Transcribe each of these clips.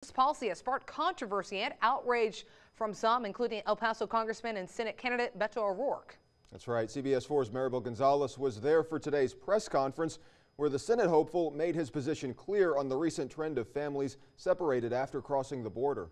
This policy has sparked controversy and outrage from some, including El Paso Congressman and Senate candidate Beto O'Rourke. That's right. CBS 4's Maribel Gonzalez was there for today's press conference, where the Senate hopeful made his position clear on the recent trend of families separated after crossing the border.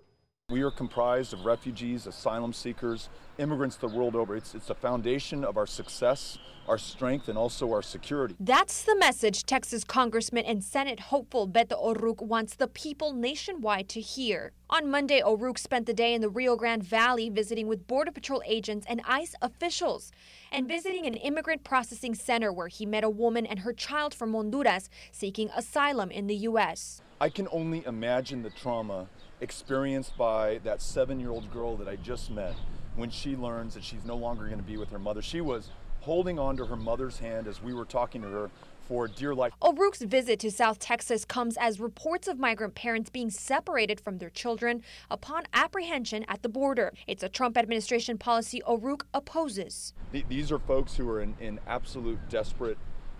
We are comprised of refugees, asylum seekers, immigrants the world over. It's the foundation of our success, our strength, and also our security. That's the message Texas Congressman and Senate hopeful Beto O'Rourke wants the people nationwide to hear. On Monday, O'Rourke spent the day in the Rio Grande Valley visiting with Border Patrol agents and ICE officials, and visiting an immigrant processing center where he met a woman and her child from Honduras seeking asylum in the U.S. I can only imagine the trauma experienced by that 7-year-old girl that I just met when she learns that she's no longer going to be with her mother. She was holding on to her mother's hand as we were talking to her for dear life. O'Rourke's visit to South Texas comes as reports of migrant parents being separated from their children upon apprehension at the border. It's a Trump administration policy O'Rourke opposes. These are folks who are in absolute desperate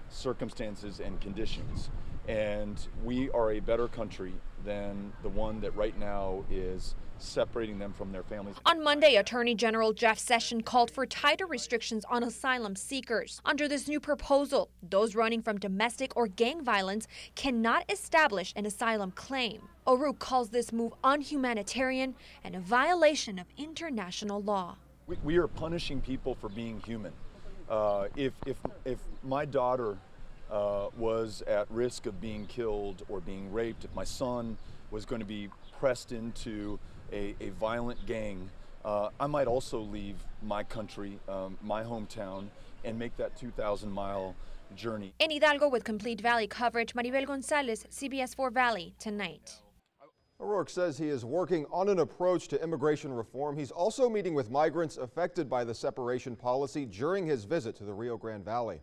circumstances and conditions. And we are a better country than the one that right now is separating them from their families. On Monday, Attorney General Jeff Sessions called for tighter restrictions on asylum seekers. Under this new proposal, those running from domestic or gang violence cannot establish an asylum claim. O'Rourke calls this move unhumanitarian and a violation of international law. We are punishing people for being human. If my daughter was at risk of being killed or being raped, if my son was going to be pressed into a violent gang, I might also leave my country, my hometown, and make that 2,000-mile journey. In Hidalgo, with complete Valley coverage, Maribel Gonzalez, CBS 4 Valley Tonight. O'Rourke says he is working on an approach to immigration reform. He's also meeting with migrants affected by the separation policy during his visit to the Rio Grande Valley.